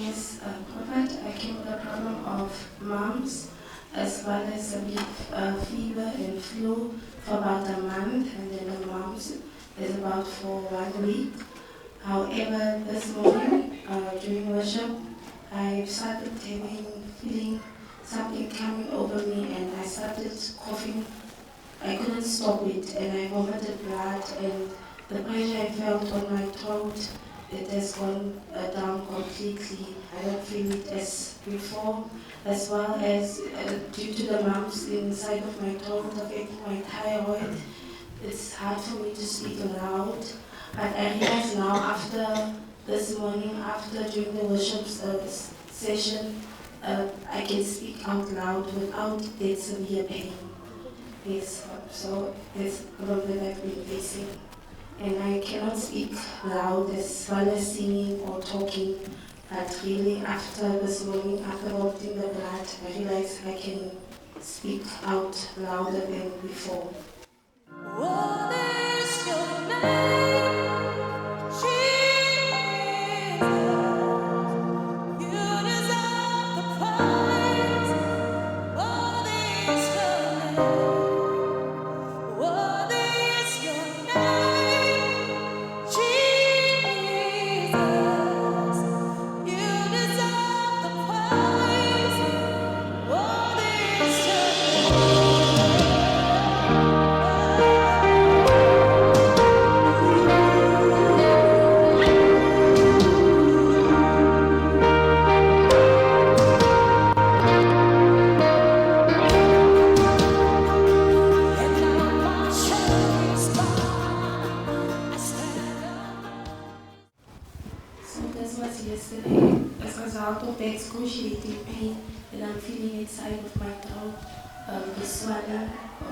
Yes, Prophet, I came with a problem of mumps as well as a bit fever and flu for about a month, and then the mumps is about for 1 week. However, this morning during worship, I started feeling something coming over me, and I started coughing. I couldn't stop it, and I vomited blood, and the pressure I felt on my throat, it has gone down completely. I don't feel it as before, as well as due to the lumps inside of my throat affecting my thyroid. It's hard for me to speak loud, but I realize now after this morning, during the worship session, I can speak out loud without that severe pain. Yes, so it's a problem that I've been facing. And I cannot speak loud as well as singing or talking, but really after this morning, after vomiting the blood, I realized I can speak out louder than before. What is your name? Jesus. You deserve the praise. What is your name? What is your name? Jesus. You deserve the praise. What is your So this was yesterday. As a result of the excruciating pain that I'm feeling inside of my throat, the swelling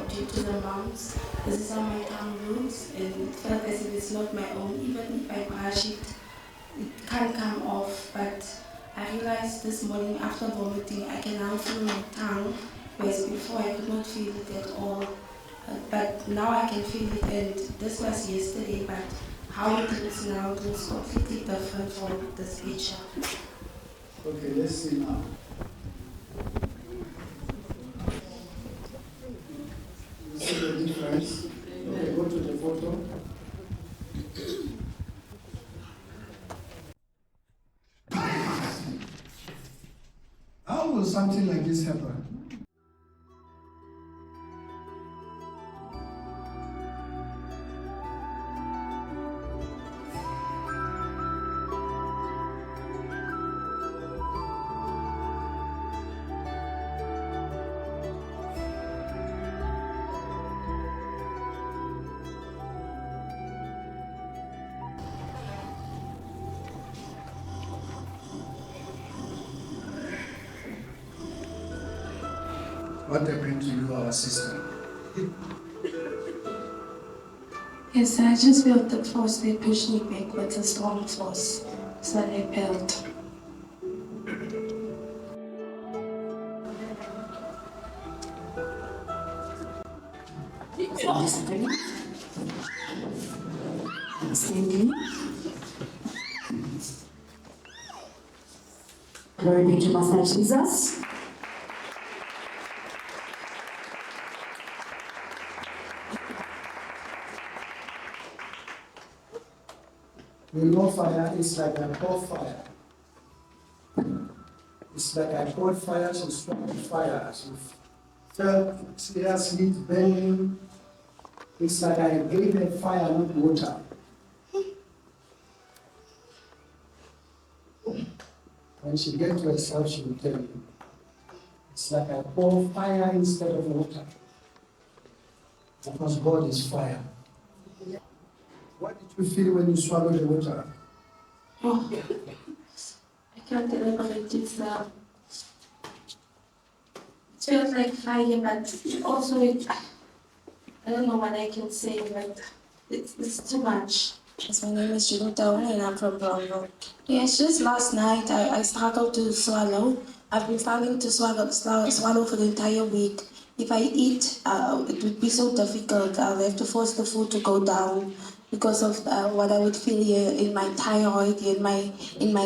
due to the lumps. This is how my tongue looks, and it felt as if it's not my own. Even if I brush it, it can't come off. But I realized this morning after vomiting, I can now feel my tongue, whereas before I could not feel it at all. But now I can feel it, and this was yesterday, but how it looks now looks completely different from this picture. Okay, let's see now. You see the difference? Okay, go to the photo. How will something like this happen? What happened to you, our sister? Yes, I just felt the force they pushed me back with a strong force. So I felt. Standing. Glory be to Master Jesus. You know, fire is like a hot fire. It's like I poured fire to strong fire. As you felt serious heat burning. It's like I gave her fire, not water. When she gets to herself, she will tell you. It's like I pour fire instead of water. Because God is fire. What did you feel when you swallowed the water? Oh, I can't elaborate. It feels like fire, but also I don't know what I can say, but it's too much. Yes, my name is Judy Mutang and I'm from Brownville. Yes, just last night I struggled to swallow. I've been struggling to swallow for the entire week. If I eat, it would be so difficult. I'll have to force the food to go down. because of what I would feel here in my thyroid, in my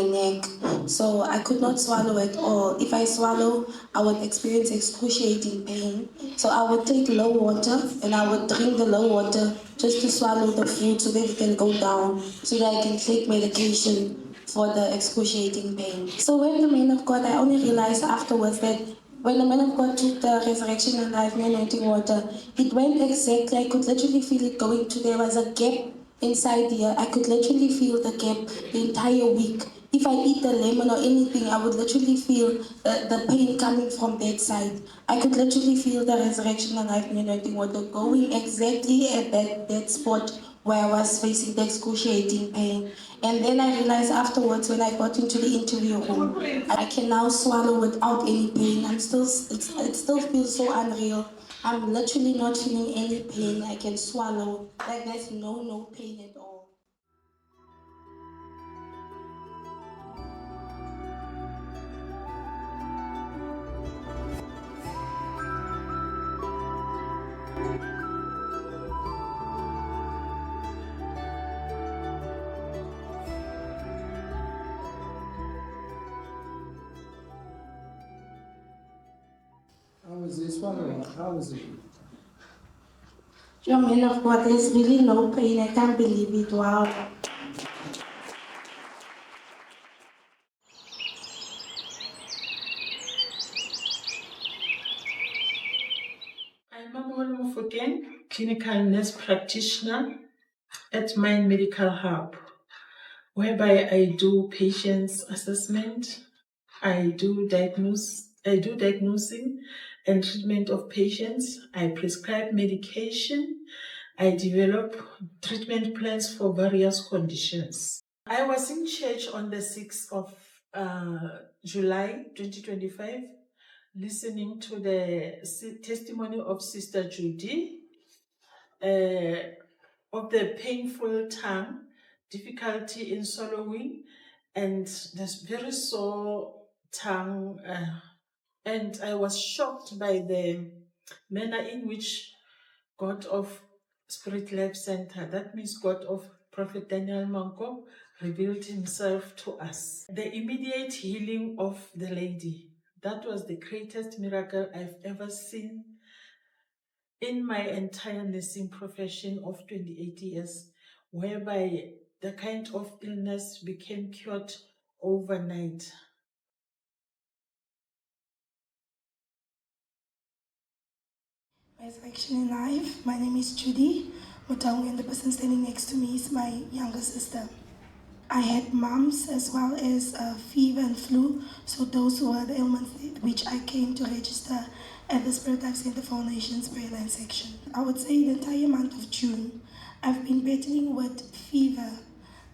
neck. So I could not swallow at all. If I swallow, I would experience excruciating pain. So I would take low water and I would drink the low water just to swallow the food so that it can go down, so that I can take medication for the excruciating pain. So when the man of God, I only realized afterwards that when the man of God took the resurrection and life anointing water, it went exactly, I could literally feel it going to, there was a gap inside here. I could literally feel the gap the entire week. If I eat the lemon or anything, I would literally feel the pain coming from that side. I could literally feel the resurrection and life anointing water going exactly at that spot where I was facing the excruciating pain. And then I realized afterwards when I got into the interview room, I can now swallow without any pain. It still feels so unreal. I'm literally not feeling any pain. I can swallow. Like there's no pain at all. How is it swallowing? How is it? Your man of God, there's really no pain. I can't believe it. Wow. I'm Mpho Mofokeng, clinical nurse practitioner at Mind Medical Hub, whereby I do patients assessment, I do diagnosing and treatment of patients, I prescribe medication, I develop treatment plans for various conditions. I was in church on the 6th of July 2025, listening to the testimony of Sister Judy of the painful tongue, difficulty in swallowing, and this very sore tongue. And I was shocked by the manner in which God of Spirit Life Center, that means God of Prophet Daniel Manko, revealed himself to us. The immediate healing of the lady, that was the greatest miracle I've ever seen in my entire nursing profession of 28 years, whereby the kind of illness became cured overnight. Resurrection in life. My name is Judy Mutang, and the person standing next to me is my younger sister. I had mumps as well as fever and flu, so those were the ailments which I came to register at the Spirit Life Center Foundation's prayerline section. I would say the entire month of June, I've been battling with fever,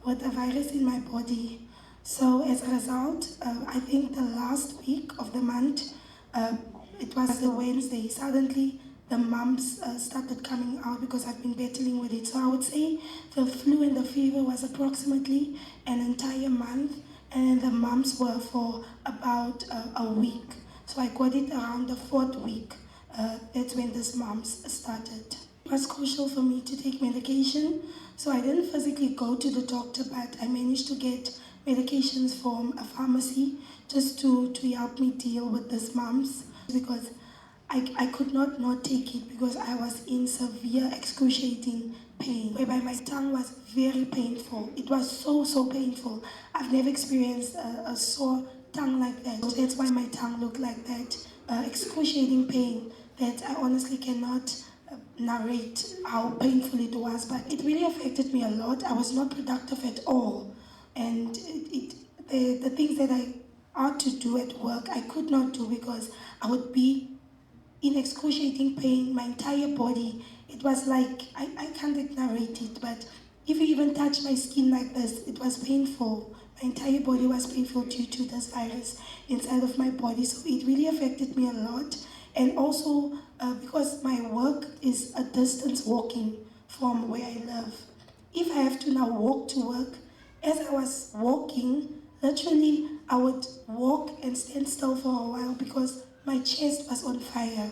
with a virus in my body. So as a result, I think the last week of the month, it was the Wednesday, suddenly the mumps started coming out because I've been battling with it. So I would say the flu and the fever was approximately an entire month, and the mumps were for about a week. So I got it around the 4th week. That's when this mumps started. It was crucial for me to take medication, so I didn't physically go to the doctor, but I managed to get medications from a pharmacy just to help me deal with this mumps, because I could not take it because I was in severe excruciating pain, whereby my tongue was very painful. It was so painful. I've never experienced a sore tongue like that. So that's why my tongue looked like that. Excruciating pain that I honestly cannot narrate how painful it was, but it really affected me a lot. I was not productive at all, and the things that I ought to do at work I could not do because I would be in excruciating pain, my entire body. It was like, I can't narrate it, but if you even touch my skin like this, it was painful. My entire body was painful due to this virus inside of my body, so it really affected me a lot. And also, because my work is a distance walking from where I live. If I have to now walk to work, as I was walking, literally I would walk and stand still for a while because my chest was on fire,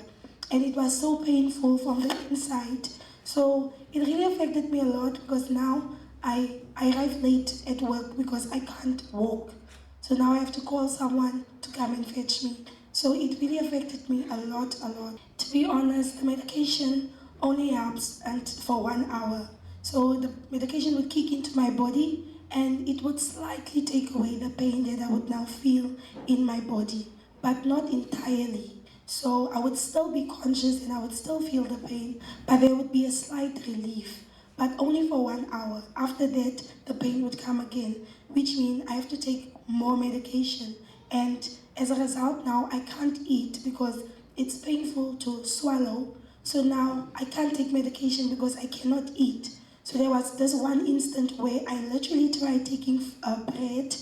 and it was so painful from the inside So it really affected me a lot because now I arrive late at work because I can't walk. So now I have to call someone to come and fetch me. So it really affected me a lot, a lot. To be honest, the medication only helps and for 1 hour. So the medication would kick into my body and it would slightly take away the pain that I would now feel in my body, but not entirely. So I would still be conscious and I would still feel the pain, but there would be a slight relief, but only for 1 hour. After that, the pain would come again, which means I have to take more medication. And as a result now, I can't eat because it's painful to swallow. So now I can't take medication because I cannot eat. So there was this one instant where I literally tried taking bread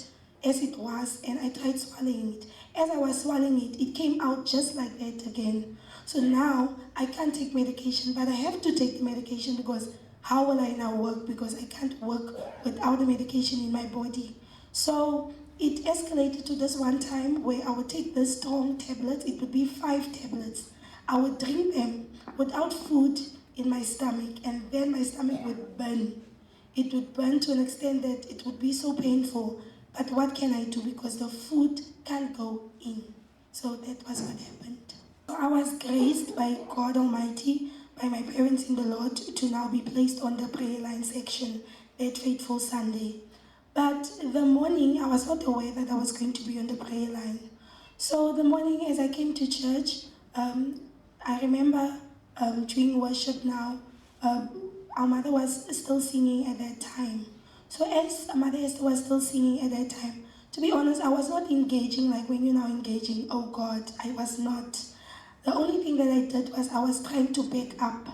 as it was and I tried swallowing it. As I was swallowing it, it came out just like that again. So now I can't take medication, but I have to take the medication because how will I now work? Because I can't work without the medication in my body. So it escalated to this one time where I would take this strong tablet. It would be 5 tablets. I would drink them without food in my stomach, and then my stomach would burn. It would burn to an extent that it would be so painful. But what can I do? Because the food can't go in. So that was what happened. So I was graced by God Almighty, by my parents in the Lord, to now be placed on the prayer line section that fateful Sunday. But the morning, I was not aware that I was going to be on the prayer line. So the morning as I came to church, I remember during worship now, our mother was still singing at that time. So as Mother Esther was still singing at that time, to be honest, I was not engaging like when you're now engaging. Oh God, I was not. The only thing that I did was I was trying to back up.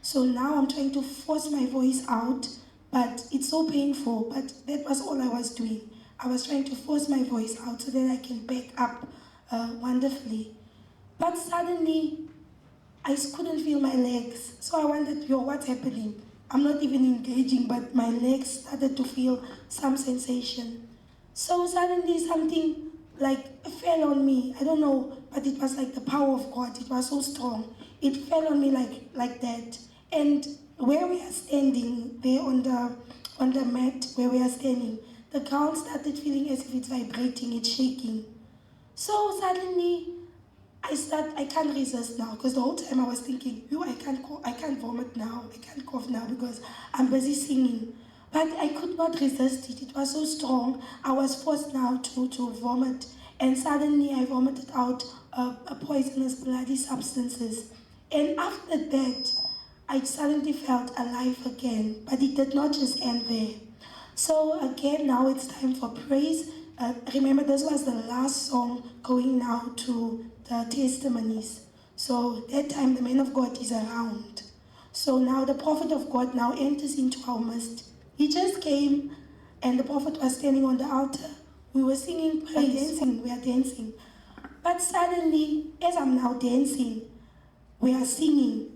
So now I'm trying to force my voice out, but it's so painful. But that was all I was doing. I was trying to force my voice out so that I can back up wonderfully. But suddenly, I couldn't feel my legs. So I wondered, what's happening? I'm not even engaging, but my legs started to feel some sensation. So suddenly something like fell on me. I don't know, but it was like the power of God. It was so strong. It fell on me like that. And where we are standing, there on the mat where we are standing, the ground started feeling as if it's vibrating, it's shaking. So suddenly, I can't resist now, because the whole time I was thinking, I can't vomit now, I can't cough now because I'm busy singing. But I could not resist it. It was so strong. I was forced now to vomit. And suddenly I vomited out a poisonous bloody substances. And after that, I suddenly felt alive again. But it did not just end there. So again, now it's time for praise. Remember, this was the last song going now to the testimonies. So that time the man of God is around. So now the prophet of God now enters into our midst. He just came and the prophet was standing on the altar. We were singing praise, we are dancing. But suddenly, as I'm now dancing, we are singing.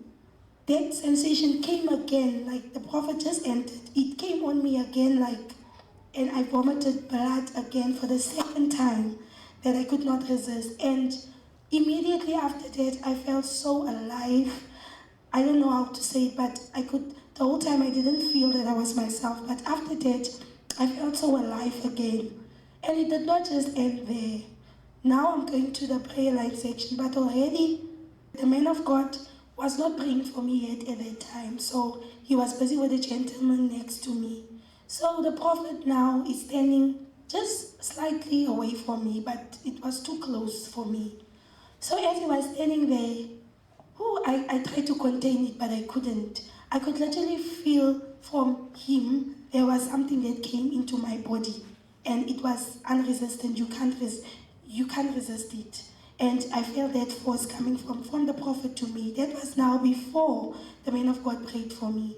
That sensation came again, like the prophet just entered. It came on me again and I vomited blood again for the second time that I could not resist. And immediately after that, I felt so alive. I don't know how to say it, but the whole time I didn't feel that I was myself. But after that, I felt so alive again. And it did not just end there. Now I'm going to the prayer line section, but already the man of God was not praying for me yet at that time. So he was busy with the gentleman next to me. So the prophet now is standing just slightly away from me, but it was too close for me. So as he was standing there, I tried to contain it, but I couldn't. I could literally feel from him there was something that came into my body, and it was unresistant. You can't resist it. And I felt that force coming from the prophet to me. That was now before the man of God prayed for me.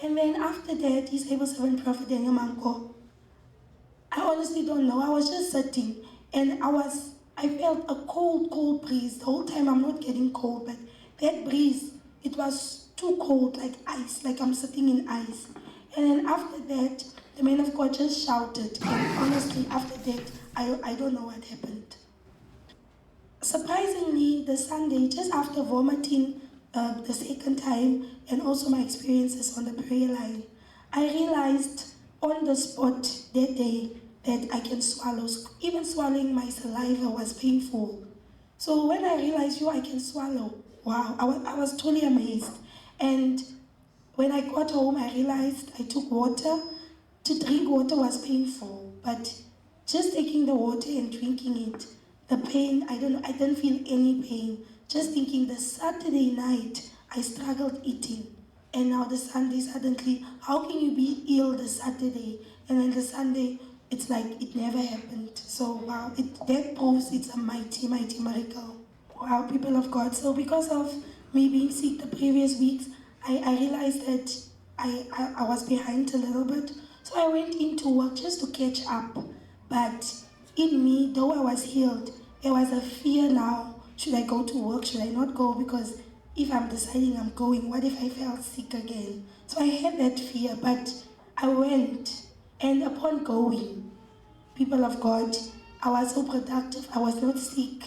And then after that, his able servant Prophet Daniel Manko. I honestly don't know. I was just sitting, and I felt a cold breeze. The whole time I'm not getting cold, but that breeze, it was too cold, like ice, like I'm sitting in ice. And then after that, the man of God just shouted. And honestly, after that, I don't know what happened. Surprisingly, the Sunday, just after vomiting the second time, and also my experiences on the prayer line. I realized on the spot that day that I can swallow. Even swallowing my saliva was painful. So when I realized, I can swallow, wow, I was totally amazed. And when I got home, I realized I took water. To drink water was painful, but just taking the water and drinking it, the pain, I didn't feel any pain. Just thinking the Saturday night, I struggled eating. And now the Sunday, suddenly, how can you be ill the Saturday? And then the Sunday, it's like it never happened. So wow, that proves it's a mighty, mighty miracle. Wow, people of God. So because of me being sick the previous weeks, I realized that I was behind a little bit. So I went into work just to catch up. But in me, though I was healed, there was a fear now. Should I go to work? Should I not go? Because if I'm deciding I'm going, what if I felt sick again? So I had that fear, but I went. And upon going, people of God, I was so productive. I was not sick.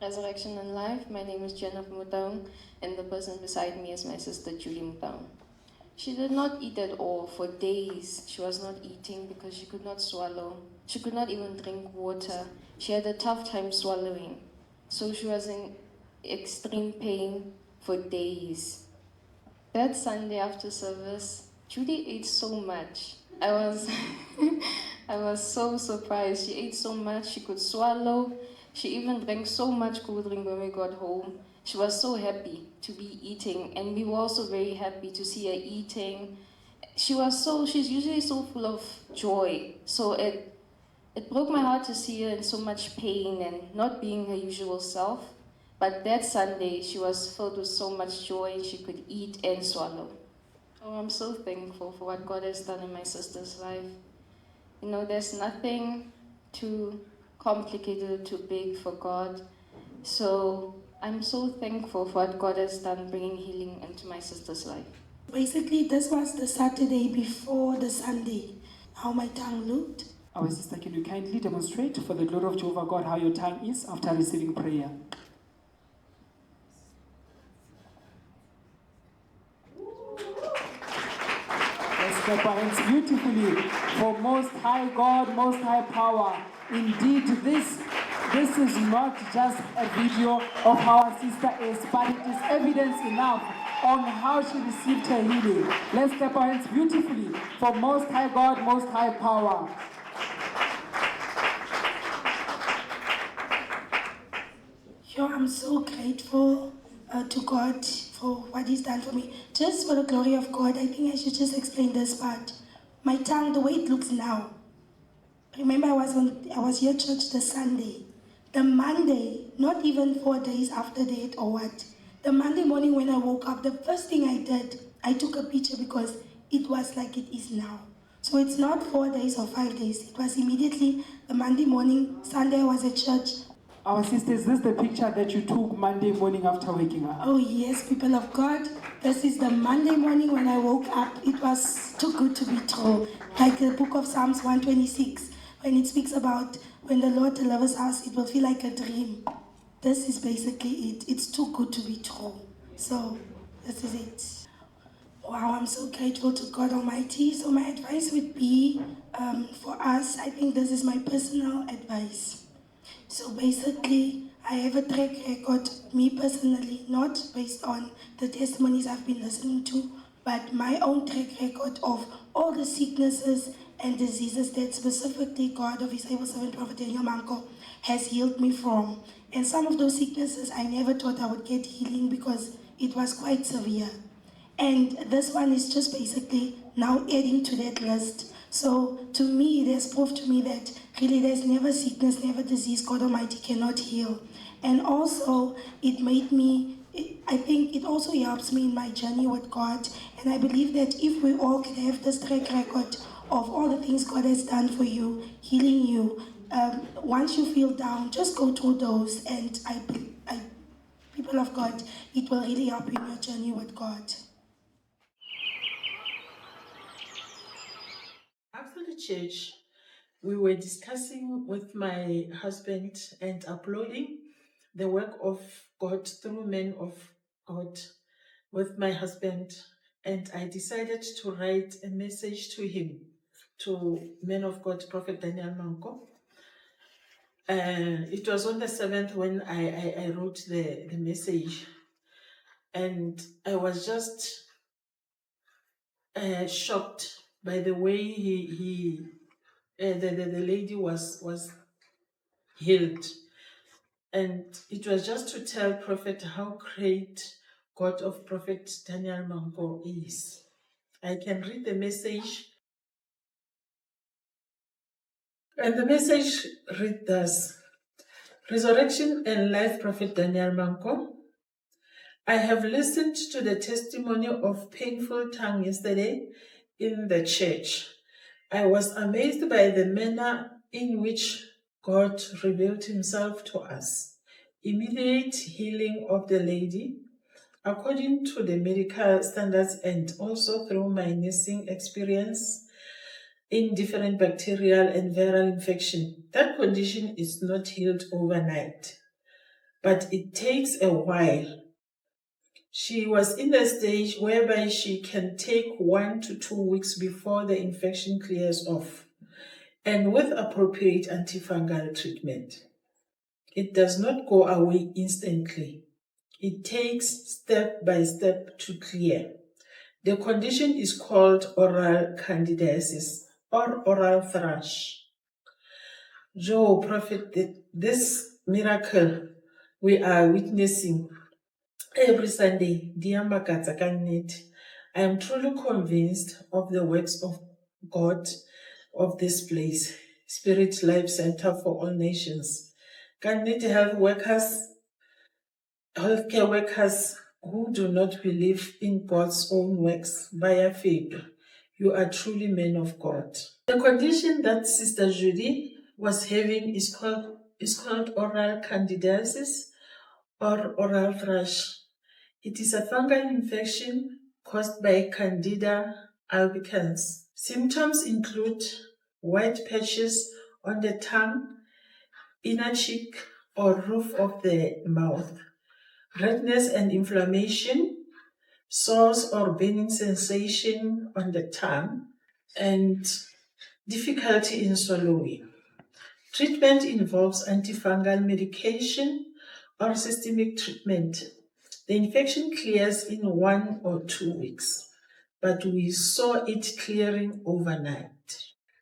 Resurrection and Life. My name is Jenn Mutang, and the person beside me is my sister Judy Mutang. She did not eat at all for days. She was not eating because she could not swallow. She could not even drink water. She had a tough time swallowing. So she was in extreme pain for days. That Sunday after service, Judy ate so much. I was so surprised. She ate so much, she could swallow. She even drank so much cold drink when we got home. She was so happy to be eating, and we were also very happy to see her eating. She's usually so full of joy. So it broke my heart to see her in so much pain and not being her usual self. But that Sunday, she was filled with so much joy, and she could eat and swallow. Oh, I'm so thankful for what God has done in my sister's life. You know, there's nothing too complicated or too big for God. So I'm so thankful for what God has done bringing healing into my sister's life. Basically, this was the Saturday before the Sunday, how my tongue looked. Our sister, can you kindly demonstrate for the glory of Jehovah God how your tongue is after receiving prayer? Let's clap our hands beautifully for Most High God, Most High Power. Indeed, this is not just a video of how our sister is, but it is evidence enough on how she received her healing. Let's clap our hands beautifully for Most High God, Most High Power. I'm so grateful to God for what He's done for me. Just for the glory of God, I think I should just explain this part. My tongue, the way it looks now. Remember, I was here church the Sunday. The Monday, not even 4 days after that or what. The Monday morning when I woke up, the first thing I did, I took a picture because it was like it is now. So it's not 4 days or 5 days. It was immediately the Monday morning. Sunday I was at church. Our sister, is this the picture that you took Monday morning after waking up? Oh yes, people of God. This is the Monday morning when I woke up. It was too good to be true. Like the book of Psalms 126, when it speaks about when the Lord delivers us, it will feel like a dream. This is basically it. It's too good to be true. So this is it. Wow, I'm so grateful to God Almighty. So my advice would be for us, I think this is my personal advice. So basically, I have a track record, me personally, not based on the testimonies I've been listening to, but my own track record of all the sicknesses and diseases that specifically God of His able servant, Prophet Daniel Manko, has healed me from. And some of those sicknesses, I never thought I would get healing because it was quite severe. And this one is just basically now adding to that list. So to me, it has proved to me that really there's never sickness, never disease God Almighty cannot heal. And also, it made me, I think it also helps me in my journey with God. And I believe that if we all can have this track record of all the things God has done for you, healing you, once you feel down, just go through those. And people of God, it will really help you in your journey with God. After the church, we were discussing with my husband and uploading the work of God through men of God. with my husband, and I decided to write a message to him, to man of God, Prophet Daniel Manko. It was on the 7th when I wrote the message, and I was just shocked by the way the lady was healed. And it was just to tell Prophet how great God of Prophet Daniel Manko is. I can read the message. And the message reads thus: Resurrection and Life, Prophet Daniel Manko. I have listened to the testimony of painful tongue yesterday in the church. I was amazed by the manner in which God revealed himself to us. Immediate healing of the lady, according to the medical standards and also through my nursing experience in different bacterial and viral infection. That condition is not healed overnight, but it takes a while. She was in a stage whereby she can take 1 to 2 weeks before the infection clears off, and with appropriate antifungal treatment. It does not go away instantly. It takes step by step to clear. The condition is called oral candidiasis or oral thrush. Joe, Prophet, this miracle we are witnessing every Sunday, I am truly convinced of the works of God of this place, Spirit Life Center for All Nations. Health workers, healthcare workers who do not believe in God's own works via faith, you are truly men of God. The condition that Sister Judy was having is called oral candidiasis or oral thrush. It is a fungal infection caused by Candida albicans. Symptoms include white patches on the tongue, inner cheek or roof of the mouth, redness and inflammation, sores or burning sensation on the tongue, and difficulty in swallowing. Treatment involves antifungal medication or systemic treatment. The infection clears in 1 or 2 weeks, but we saw it clearing overnight.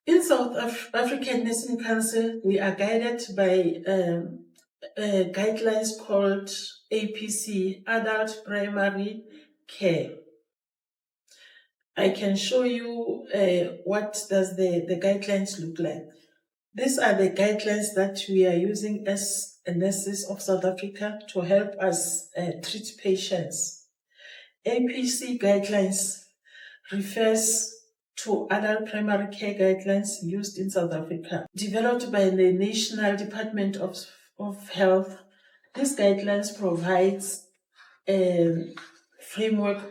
In South African Nursing Council, we are guided by guidelines called APC, Adult Primary Care. I can show you what does the guidelines look like. These are the guidelines that we are using as nurses of South Africa to help us treat patients. APC guidelines refers to adult primary care guidelines used in South Africa, developed by the National Department of Health. These guidelines provides a framework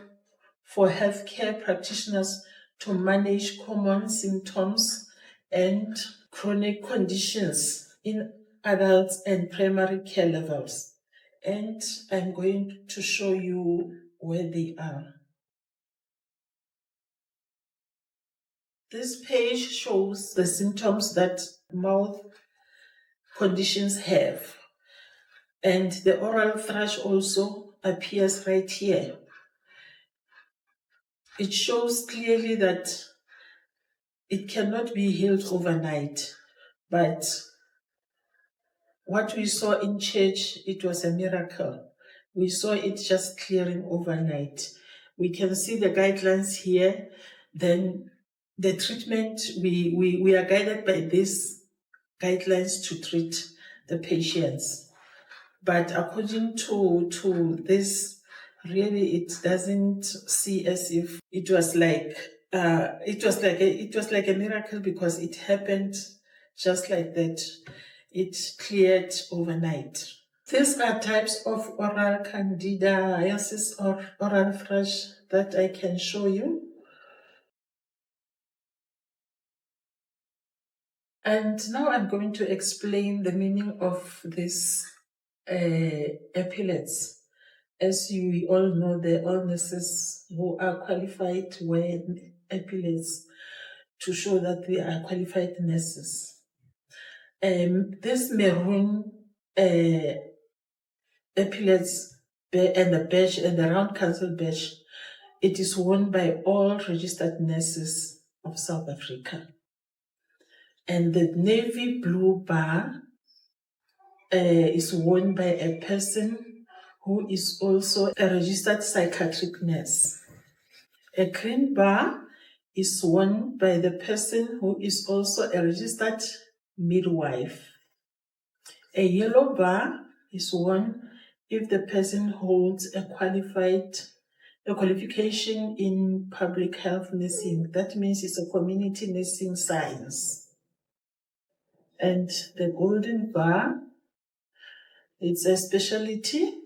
for healthcare practitioners to manage common symptoms and chronic conditions in adults and primary care levels. And I'm going to show you where they are. This page shows the symptoms that mouth conditions have. And the oral thrush also appears right here. It shows clearly that it cannot be healed overnight, but what we saw in church, it was a miracle. We saw it just clearing overnight. We can see the guidelines here. Then the treatment, we are guided by these guidelines to treat the patients. But according to this, really it doesn't see as if it was like a miracle, because it happened just like that. It cleared overnight. These are types of oral candidiasis or oral thrush that I can show you. And now I'm going to explain the meaning of this epaulets. as you all know, the all nurses who are qualified wear epaulets to show that they are qualified nurses. This maroon epaulets and the badge and the round council badge, it is worn by all registered nurses of South Africa. And the navy blue bar is worn by a person who is also a registered psychiatric nurse. A green bar is worn by the person who is also a registered midwife. A yellow bar is worn if the person holds a qualification in public health nursing. That means it's a community nursing science. And the golden bar, it's a specialty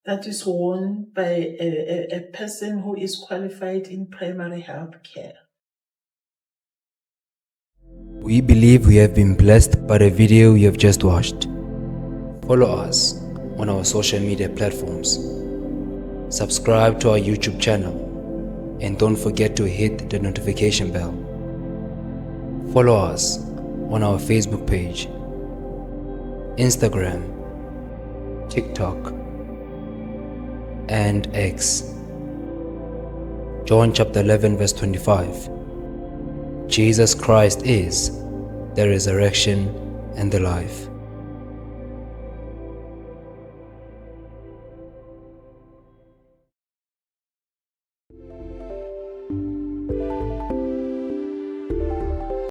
that is worn by a person who is qualified in primary health care. We believe we have been blessed by the video you have just watched. Follow us on our social media platforms. Subscribe to our YouTube channel and don't forget to hit the notification bell. Follow us on our Facebook page, Instagram, TikTok, and X. John chapter 11 verse 25. Jesus Christ is the resurrection and the life.